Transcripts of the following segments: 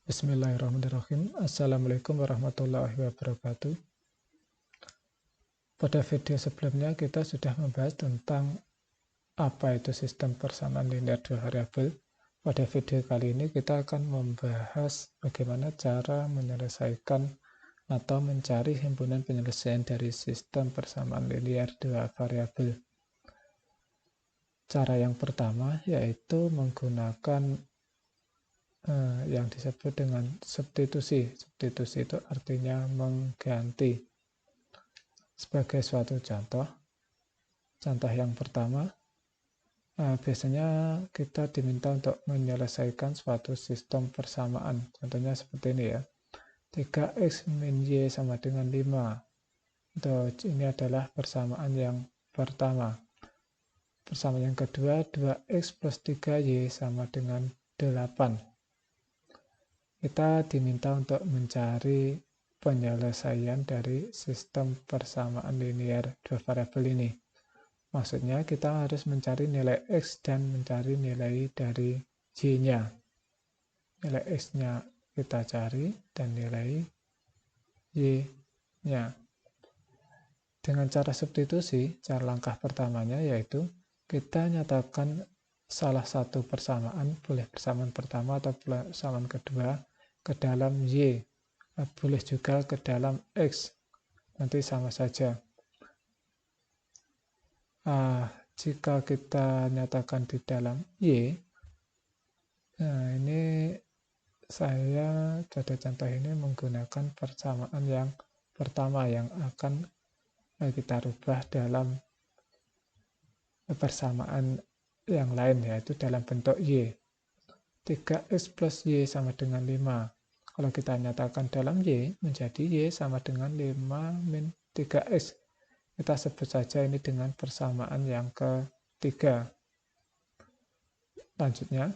Bismillahirrahmanirrahim. Assalamualaikum warahmatullahi wabarakatuh. Pada video sebelumnya kita sudah membahas tentang apa itu sistem persamaan linear dua variabel. Pada video kali ini kita akan membahas bagaimana cara menyelesaikan atau mencari himpunan penyelesaian dari sistem persamaan linear dua variabel. Cara yang pertama yaitu menggunakan yang disebut dengan substitusi. Substitusi itu artinya mengganti. Sebagai suatu contoh yang pertama, biasanya kita diminta untuk menyelesaikan suatu sistem persamaan. Contohnya seperti ini ya. 3x min y sama dengan 5. Ini adalah persamaan yang pertama. Persamaan yang kedua, 2x plus 3y sama dengan 8. Kita diminta untuk mencari penyelesaian dari sistem persamaan linear dua variabel ini. Maksudnya kita harus mencari nilai x dan mencari nilai dari y-nya. Nilai x-nya kita cari dan nilai y-nya. Dengan cara substitusi, cara langkah pertamanya yaitu kita nyatakan salah satu persamaan, boleh persamaan pertama atau persamaan kedua, ke dalam y, boleh juga ke dalam x, nanti sama saja. Jika kita nyatakan di dalam y, ini saya pada contoh ini menggunakan persamaan yang pertama yang akan kita rubah dalam persamaan yang lain, yaitu dalam bentuk y. 3x plus y sama dengan 5. Kalau kita nyatakan dalam y, menjadi y sama dengan 5 min 3x. Kita sebut saja ini dengan persamaan yang ketiga. Lanjutnya,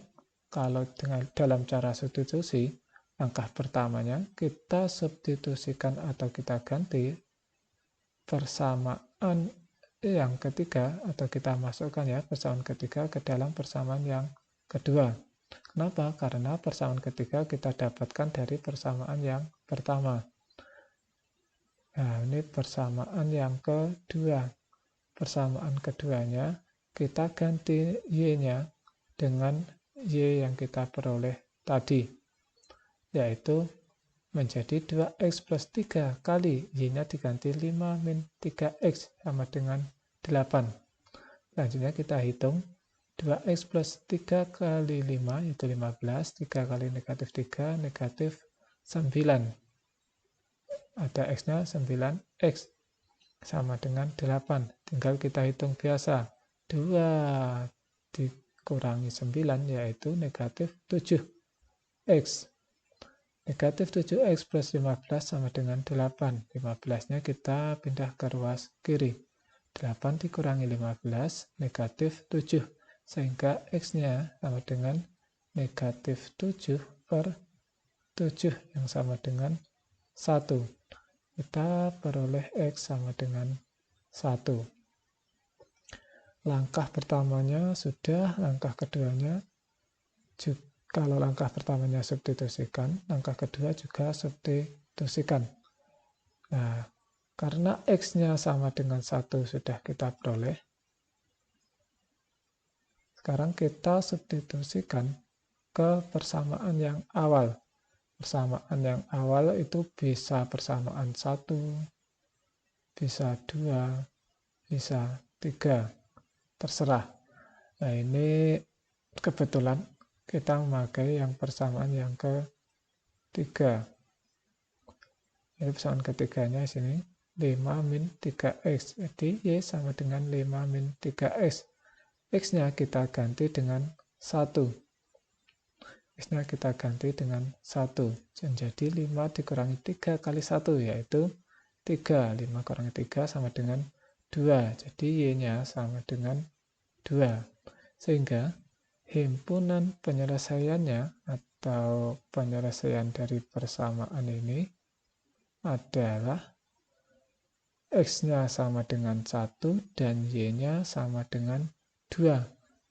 kalau dalam cara substitusi, langkah pertamanya kita substitusikan atau kita ganti persamaan yang ketiga, atau kita masukkan ya persamaan ketiga ke dalam persamaan yang kedua. Kenapa? Karena persamaan ketiga kita dapatkan dari persamaan yang pertama. Nah, ini persamaan yang kedua. Persamaan keduanya kita ganti y-nya dengan y yang kita peroleh tadi, yaitu menjadi 2x plus 3 kali y-nya diganti 5 min 3x sama dengan 8. Selanjutnya kita hitung 2x plus 3 kali 5 yaitu 15, 3 kali negatif 3, negatif 9. Ada x-nya 9x sama dengan 8. Tinggal kita hitung biasa. 2 dikurangi 9 yaitu negatif 7x. Negatif 7x plus 15 sama dengan 8. 15-nya kita pindah ke ruas kiri. 8 dikurangi 15, negatif 7. Sehingga x-nya sama dengan negatif 7 per 7 yang sama dengan 1. Kita peroleh x sama dengan 1. Langkah pertamanya sudah, langkah keduanya juga. Kalau langkah pertamanya substitusikan, langkah kedua juga substitusikan. Nah, karena x-nya sama dengan 1 sudah kita peroleh, sekarang kita substitusikan ke persamaan yang awal. Persamaan yang awal itu bisa persamaan 1, bisa 2, bisa 3, terserah. Nah, ini kebetulan kita memakai yang persamaan yang ketiga. Jadi persamaan ketiganya sini 5 min 3x. Jadi y sama dengan 5 min 3x. X-nya kita ganti dengan 1. X-nya kita ganti dengan 1. Jadi 5 dikurangi 3 kali 1 yaitu 3. 5 kurangi 3 sama dengan 2. Jadi y-nya sama dengan 2. Sehingga himpunan penyelesaiannya atau penyelesaian dari persamaan ini adalah x-nya sama dengan 1 dan y-nya sama dengan 2.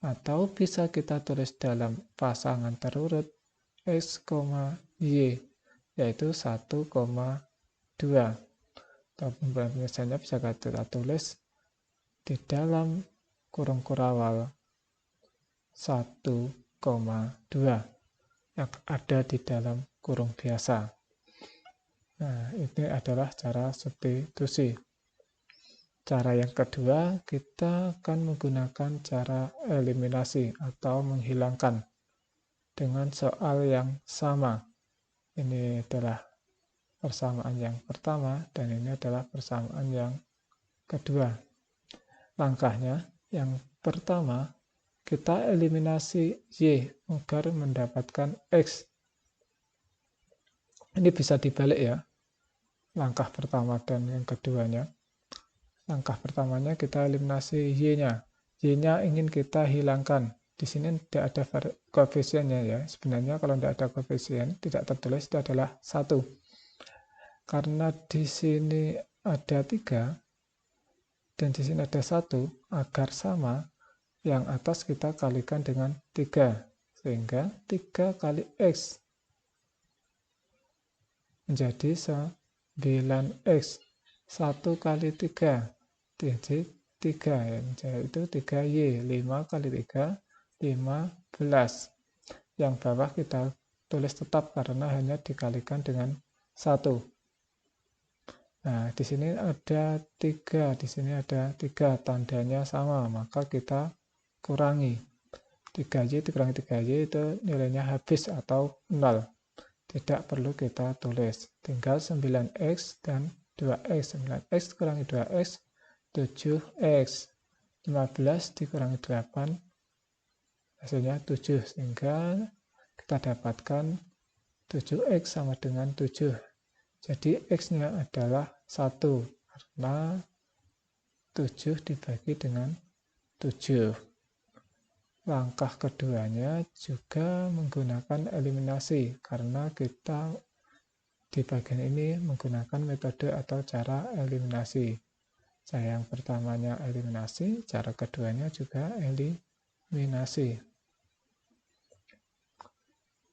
Atau bisa kita tulis dalam pasangan terurut x, Y, yaitu 1,2. Atau penyelesaiannya bisa kita tulis di dalam kurung kurawal 1,2 yang ada di dalam kurung biasa. Nah, ini adalah cara substitusi. Cara yang kedua, kita akan menggunakan cara eliminasi atau menghilangkan dengan soal yang sama. Ini adalah persamaan yang pertama dan ini adalah persamaan yang kedua. Langkahnya, yang pertama, kita eliminasi Y agar mendapatkan X. Ini bisa dibalik ya, langkah pertama dan yang keduanya. Langkah pertamanya kita eliminasi Y-nya. Y-nya ingin kita hilangkan. Di sini tidak ada koefisiennya ya. Sebenarnya kalau tidak ada koefisien, tidak tertulis itu adalah 1. Karena di sini ada 3 dan di sini ada 1, agar sama, yang atas kita kalikan dengan 3. Sehingga 3 kali X menjadi 9X. 1 kali 3 jadi 3 ya, yaitu 3Y. 5 kali 3 15. Yang bawah kita tulis tetap karena hanya dikalikan dengan 1. Nah, di sini ada 3, di sini ada 3, tandanya sama, maka kita kurangi. 3Y dikurangi 3Y itu nilainya habis atau 0. Tidak perlu kita tulis. Tinggal 9X dan 2X. 9X dikurangi 2X, 7X. 15 dikurangi 8, hasilnya 7. Sehingga kita dapatkan 7X sama dengan 7. Jadi X-nya adalah 1, karena 7 dibagi dengan 7. Langkah keduanya juga menggunakan eliminasi, karena kita di bagian ini menggunakan metode atau cara eliminasi. Cara yang pertamanya eliminasi, cara keduanya juga eliminasi.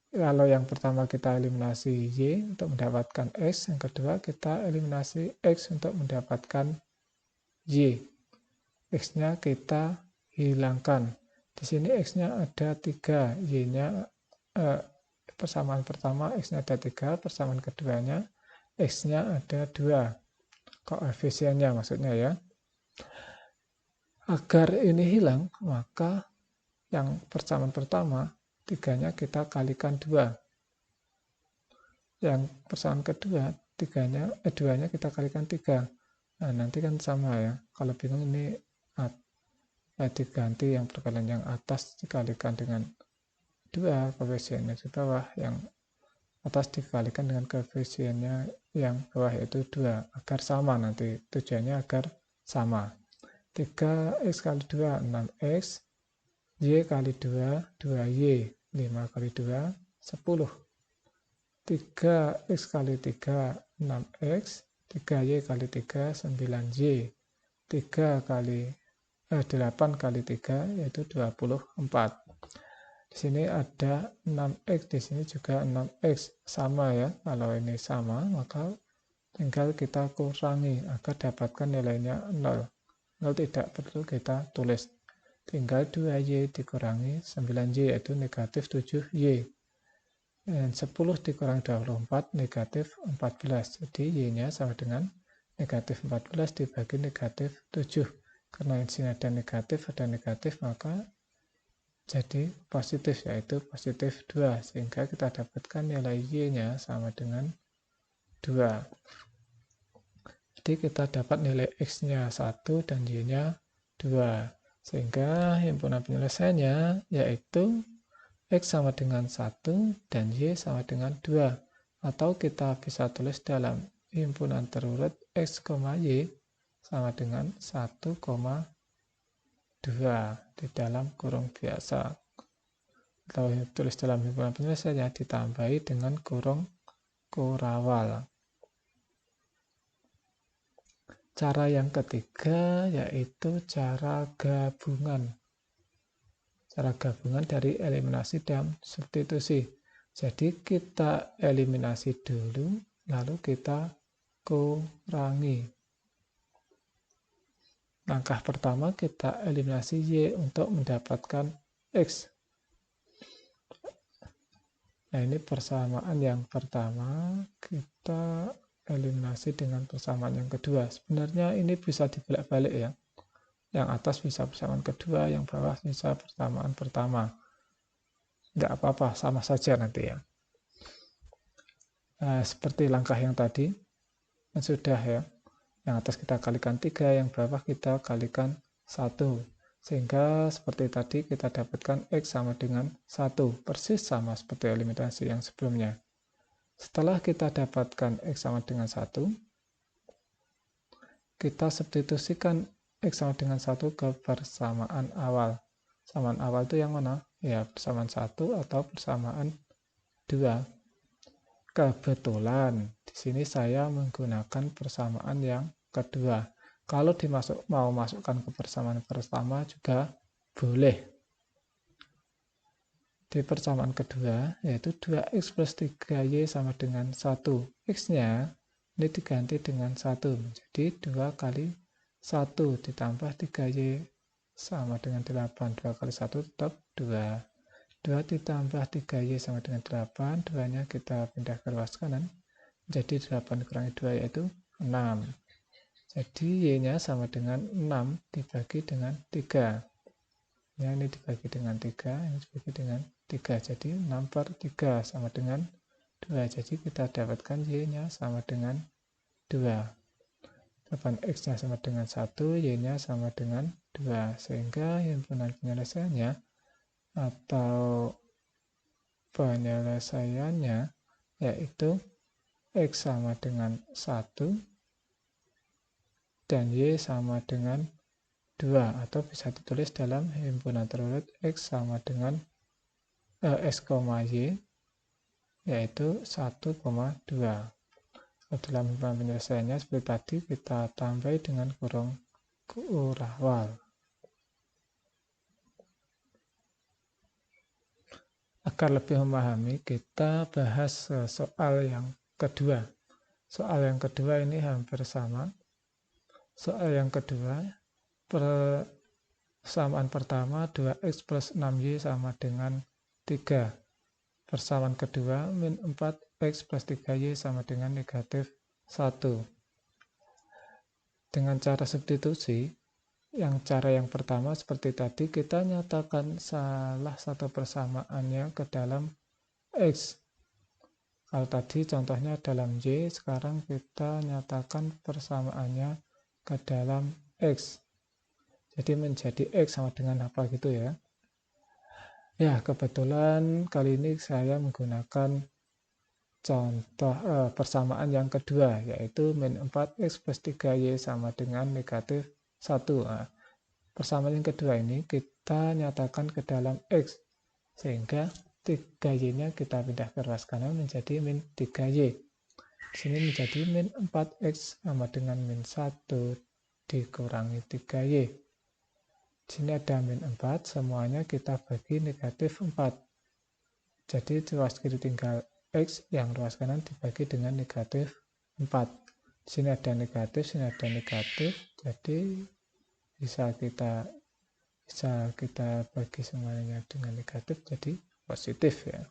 Kalau yang pertama kita eliminasi Y untuk mendapatkan X, yang kedua kita eliminasi X untuk mendapatkan Y. X-nya kita hilangkan. Di sini X-nya ada 3, Y-nya persamaan pertama X-nya ada 3, persamaan keduanya X-nya ada 2. Koefisiennya maksudnya ya. Agar ini hilang, maka yang persamaan pertama 3-nya kita kalikan 2. Yang persamaan kedua 2-nya kita kalikan 3. Nah, nanti kan sama ya. Kalau bingung ini diganti yang perkalian yang atas dikalikan dengan 2, koefisiennya di bawah, yang atas dikalikan dengan koefisiennya yang bawah yaitu 2, agar sama nanti. Tujuannya agar sama. 3X kali 2, 6X. Y kali 2, 2Y. 5 kali 2, 10. 3X kali 3, 6X. 3Y kali 3, 9Y. 8 kali 3, yaitu 24. Di sini ada 6X, di sini juga 6X. Sama ya, kalau ini sama, maka tinggal kita kurangi agar dapatkan nilainya 0. 0 tidak perlu kita tulis. Tinggal 2Y dikurangi 9Y, yaitu negatif 7Y. Dan 10 dikurangi 24, negatif 14. Jadi Y-nya sama dengan negatif 14 dibagi negatif 7. Karena di sini ada negatif, maka jadi positif, yaitu positif 2. Sehingga kita dapatkan nilai Y-nya sama dengan 2. Jadi kita dapat nilai X-nya 1 dan Y-nya 2. Sehingga himpunan penyelesaiannya yaitu X sama dengan 1 dan Y sama dengan 2. Atau kita bisa tulis dalam himpunan terurut X, Y sama dengan 1,2 di dalam kurung biasa. Atau tulis dalam himpunan penyelesaiannya ditambahi dengan kurung kurawal. Cara yang ketiga yaitu cara gabungan. Cara gabungan dari eliminasi dan substitusi. Jadi kita eliminasi dulu, lalu kita kurangi. Langkah pertama kita eliminasi Y untuk mendapatkan X. Nah, ini persamaan yang pertama, kita eliminasi dengan persamaan yang kedua. Sebenarnya ini bisa dibalik-balik ya. Yang atas bisa persamaan kedua, yang bawah bisa persamaan pertama. Tidak apa-apa, sama saja nanti ya. Nah, seperti langkah yang tadi, sudah ya. Yang atas kita kalikan 3, yang bawah kita kalikan 1. Sehingga seperti tadi kita dapatkan X sama dengan 1. Persis sama seperti eliminasi yang sebelumnya. Setelah kita dapatkan X sama dengan 1, kita substitusikan X sama dengan 1 ke persamaan awal. Persamaan awal itu yang mana? Ya, persamaan 1 atau persamaan 2. Kebetulan di sini saya menggunakan persamaan yang kedua. Kalau mau masukkan ke persamaan pertama juga boleh. Di persamaan kedua yaitu 2x plus 3y sama dengan 1. X-nya ini diganti dengan 1. Jadi 2 kali 1 ditambah 3y sama dengan 8. 2 kali 1 tetap 2. 2 ditambah 3y sama dengan 8, 2-nya kita pindah ke luas kanan, jadi 8 kurangi 2 yaitu 6. Jadi y-nya sama dengan 6 dibagi dengan 3. Ya, ini dibagi dengan 3, ini dibagi dengan 3, jadi 6 per 3 sama dengan 2. Jadi kita dapatkan y-nya sama dengan 2. 8x-nya sama dengan 1, y-nya sama dengan 2. Sehingga himpunan penyelesaiannya atau penyelesaiannya yaitu X sama dengan 1 dan Y sama dengan 2, atau bisa ditulis dalam himpunan terurut X sama dengan X, Y yaitu 1,2. Dalam himpunan penyelesaiannya seperti tadi kita tambah dengan kurung kurawal. Agar lebih memahami, kita bahas soal yang kedua. Soal yang kedua ini hampir sama. Soal yang kedua, persamaan pertama 2x plus 6y sama dengan 3. Persamaan kedua, min 4x plus 3y sama dengan negatif 1. Dengan cara substitusi, cara yang pertama seperti tadi, kita nyatakan salah satu persamaannya ke dalam X. Kalau tadi contohnya dalam Y, sekarang kita nyatakan persamaannya ke dalam X. Jadi menjadi X sama dengan apa gitu ya. Ya, kebetulan kali ini saya menggunakan contoh persamaan yang kedua, yaitu min 4x plus 3y sama dengan negatif 1. Nah, persamaan yang kedua ini kita nyatakan ke dalam X, sehingga 3y-nya kita pindah ke ruas kanan menjadi min 3y. Di sini menjadi min 4x sama dengan min 1 dikurangi 3y. Di sini ada min 4, semuanya kita bagi negatif 4. Jadi ruas kiri tinggal X, yang ruas kanan dibagi dengan negatif 4. Di sini ada negatif, sini ada negatif, jadi bisa kita bagi semuanya dengan negatif, jadi positif ya.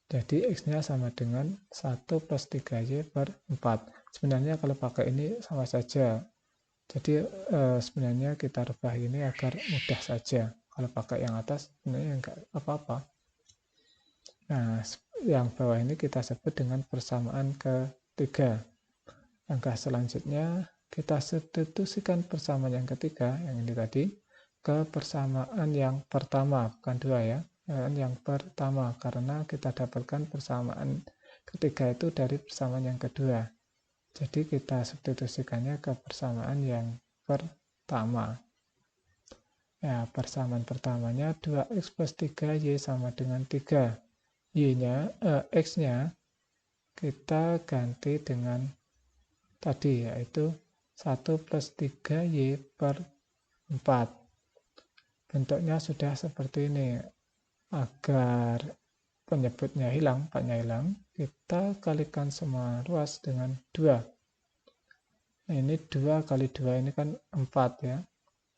Jadi X-nya sama dengan 1 plus 3Y per 4. Sebenarnya kalau pakai ini sama saja. Jadi sebenarnya kita rubah ini agar mudah saja. Kalau pakai yang atas sebenarnya enggak apa-apa. Nah, yang bawah ini kita sebut dengan persamaan ketiga. Langkah selanjutnya, kita substitusikan persamaan yang ketiga, yang ini tadi, ke persamaan yang pertama, bukan dua ya, yang pertama, karena kita dapatkan persamaan ketiga itu dari persamaan yang kedua. Jadi kita substitusikannya ke persamaan yang pertama. Ya, persamaan pertamanya 2x plus 3y sama dengan 3. Y-nya, X-nya kita ganti dengan tadi, yaitu 1 plus 3y per 4. Bentuknya sudah seperti ini. Agar penyebutnya hilang, 4-nya hilang, kita kalikan semua ruas dengan 2. Nah, ini 2 kali 2 ini kan 4 ya.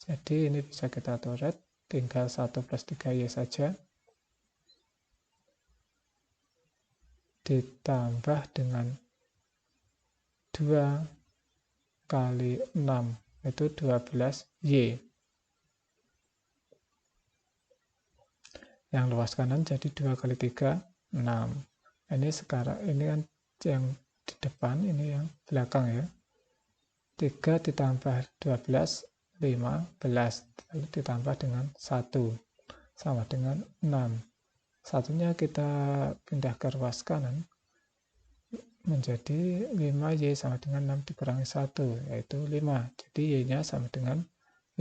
Jadi ini bisa kita coret, tinggal 1 plus 3Y saja. Ditambah dengan 2 kali 6, itu 12Y. Yang luas kanan jadi 2 kali 3, 6. Ini sekarang, ini kan yang di depan, ini yang belakang ya. 3 ditambah 12, 15. Lalu ditambah dengan 1, sama dengan 6. Satunya kita pindah ke ruas kanan, menjadi 5Y sama dengan 6 dikurangi 1, yaitu 5. Jadi Y-nya sama dengan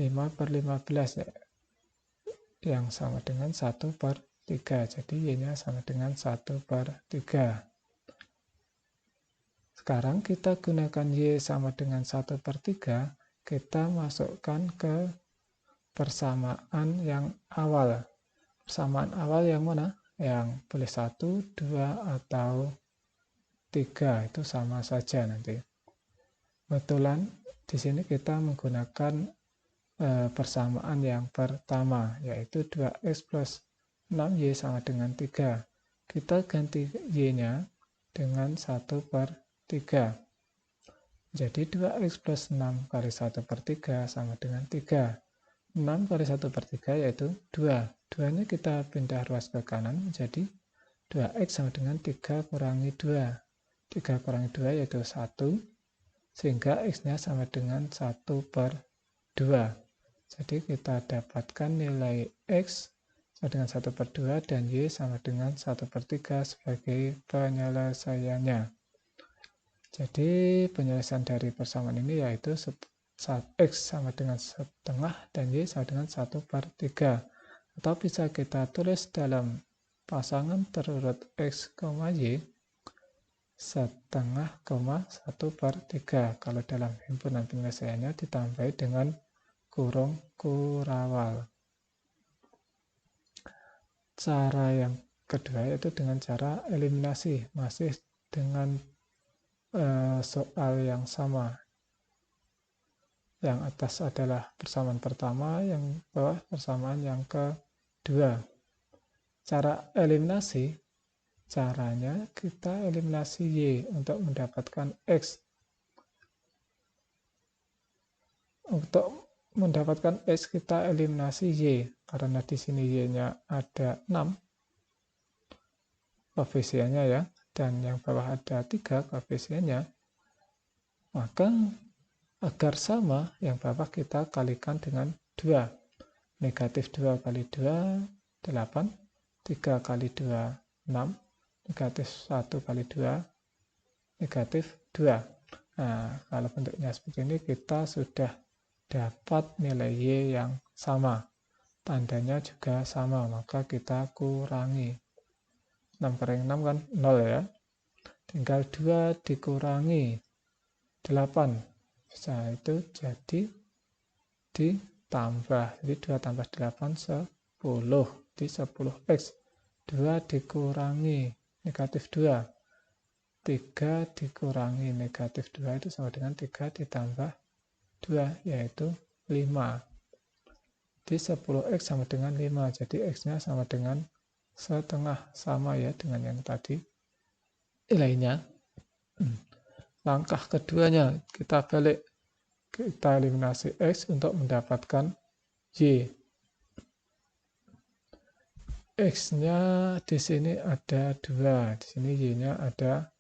5/15, ya, yang sama dengan 1/3. Jadi Y-nya sama dengan 1/3. Sekarang kita gunakan Y sama dengan 1/3, kita masukkan ke persamaan yang awal. Persamaan awal yang mana? Yang boleh 1, 2, atau 3, itu sama saja nanti. Kebetulan di sini kita menggunakan persamaan yang pertama, yaitu 2x plus 6y sama dengan 3. Kita ganti y-nya dengan 1/3. Jadi 2x plus 6 kali 1/3 sama dengan 3. 6 kali 1/3 yaitu 2. 2-nya kita pindah ruas ke kanan menjadi 2x sama dengan 3 kurangi 2. 3 kurangi 2 yaitu 1, sehingga x-nya sama dengan 1/2. Jadi kita dapatkan nilai x sama dengan 1/2 dan y sama dengan 1/3 sebagai penyelesaiannya. Jadi penyelesaian dari persamaan ini yaitu x sama dengan setengah dan y sama dengan 1/3. Atau bisa kita tulis dalam pasangan terurut x, y, setengah, 1/3. Kalau dalam himpunan penyelesaiannya ditambahi dengan kurung kurawal. Cara yang kedua yaitu dengan cara eliminasi, masih dengan soal yang sama. Yang atas adalah persamaan pertama, yang bawah persamaan yang kedua. Cara eliminasi, caranya kita eliminasi Y untuk mendapatkan X. Untuk mendapatkan X kita eliminasi Y, karena di sini Y-nya ada 6 koefisiennya ya, dan yang bawah ada 3 koefisiennya, maka agar sama, yang bawah kita kalikan dengan 2. Negatif 2 kali 2, 8. 3 kali 2, 6. Negatif 1 kali 2, negatif 2. Nah, kalau bentuknya seperti ini, kita sudah dapat nilai Y yang sama. Tandanya juga sama, maka kita kurangi. 6 kurangi 6 kan 0 ya. Tinggal 2 dikurangi 8. Bisa itu jadi ditambah. Jadi 2 tambah 8, 10. Jadi 10x. 2 dikurangi negatif 2. 3 dikurangi negatif 2 itu sama dengan 3 ditambah 2, yaitu 5. Jadi 10x sama dengan 5. Jadi x-nya sama dengan setengah, sama ya dengan yang tadi. Nilainya. Langkah keduanya, kita balik. Kita eliminasi x untuk mendapatkan y. X-nya di sini ada 2. Di sini y-nya ada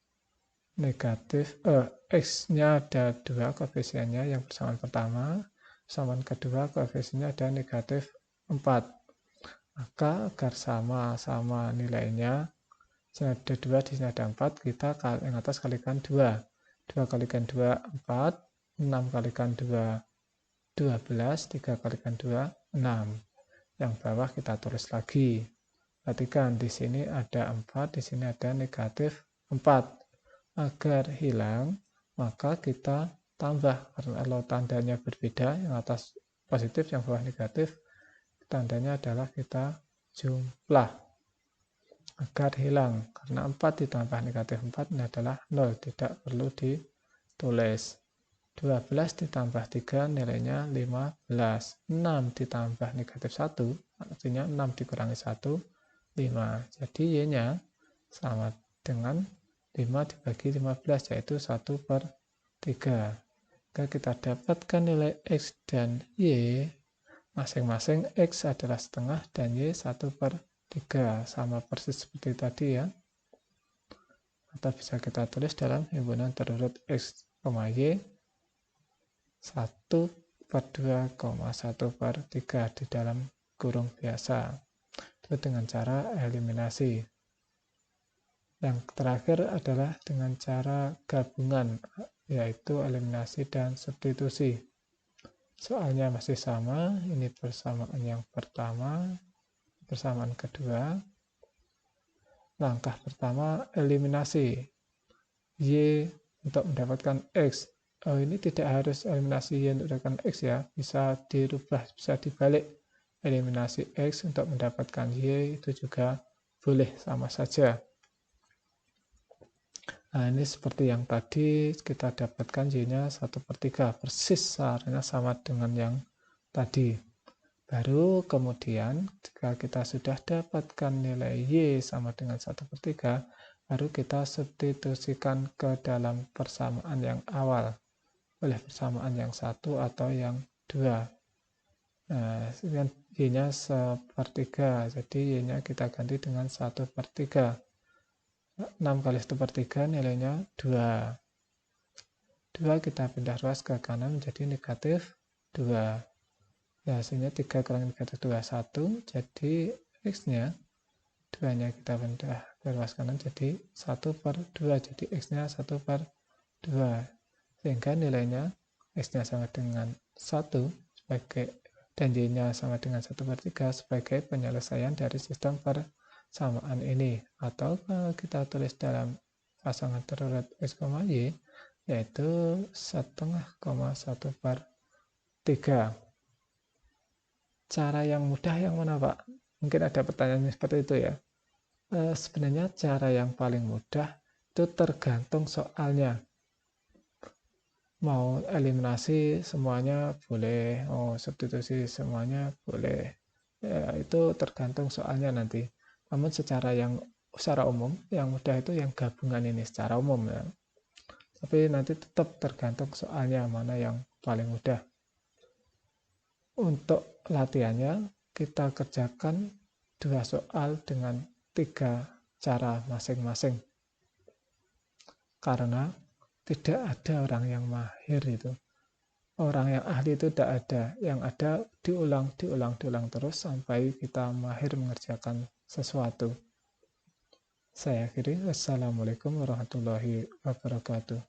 negatif, x-nya ada 2 koefisiennya, yang persamaan pertama, persamaan kedua koefisiennya ada negatif 4. Maka agar sama-sama nilainya, di sini ada 2, di sini ada 4, kita yang atas kalikan 2. 2 kalikan 2, 4, 6 kalikan 2, 12, 3 kalikan 2, 6. Yang bawah kita tulis lagi. Perhatikan, di sini ada 4, di sini ada negatif 4. Agar hilang, maka kita tambah. Karena kalau tandanya berbeda, yang atas positif, yang bawah negatif, tandanya adalah kita jumlah agar hilang, karena 4 ditambah negatif 4 ini adalah 0, tidak perlu ditulis. 12 ditambah 3 nilainya 15. 6 ditambah negatif 1 artinya 6 dikurangi 1 5. Jadi Y-nya sama dengan 5 dibagi 15, yaitu 1/3. Jika kita dapatkan nilai X dan Y, masing-masing X adalah setengah dan Y 1/3. Sama persis seperti tadi ya. Atau bisa kita tulis dalam himpunan terurut X, Y 1/2,1/3 di dalam kurung biasa. Itu dengan cara eliminasi. Yang terakhir adalah dengan cara gabungan, yaitu eliminasi dan substitusi. Soalnya masih sama, ini persamaan yang pertama, persamaan kedua. Langkah pertama, eliminasi. Y untuk mendapatkan X. Oh, ini tidak harus eliminasi Y untuk mendapatkan X ya, bisa dirubah, bisa dibalik. Eliminasi X untuk mendapatkan Y itu juga boleh, sama saja. Nah, ini seperti yang tadi kita dapatkan Y-nya 1/3, persis caranya sama dengan yang tadi. Baru kemudian jika kita sudah dapatkan nilai Y sama dengan 1/3, baru kita substitusikan ke dalam persamaan yang awal. Boleh persamaan yang 1 atau yang 2. Nah, Y-nya 1/3, jadi Y-nya kita ganti dengan 1/3. 6 kali 1/3 nilainya 2. 2 kita pindah ruas ke kanan menjadi negatif 2. Ya, hasilnya 3 kurangi negatif 2, 1. Jadi X-nya, 2-nya kita pindah ke ruas kanan jadi 1/2. Jadi X-nya 1/2. Sehingga nilainya X-nya sama dengan 1 dan Y-nya sama dengan 1/3 sebagai penyelesaian dari sistem persamaan ini. Atau kalau kita tulis dalam pasangan terurut X, Y, yaitu 1/2,1/3. Cara yang mudah yang mana, Pak? Mungkin ada pertanyaan seperti itu ya. Sebenarnya cara yang paling mudah itu tergantung soalnya. Mau eliminasi semuanya boleh, mau substitusi semuanya boleh. Ya, itu tergantung soalnya nanti. Namun secara umum, yang mudah itu yang gabungan ini secara umum ya. Tapi nanti tetap tergantung soalnya mana yang paling mudah. Untuk latihannya kita kerjakan 2 soal dengan 3 cara masing-masing. Karena tidak ada orang yang mahir itu. Orang yang ahli itu tidak ada. Yang ada diulang terus sampai kita mahir mengerjakan sesuatu. Saya akhiri. Wassalamualaikum warahmatullahi wabarakatuh.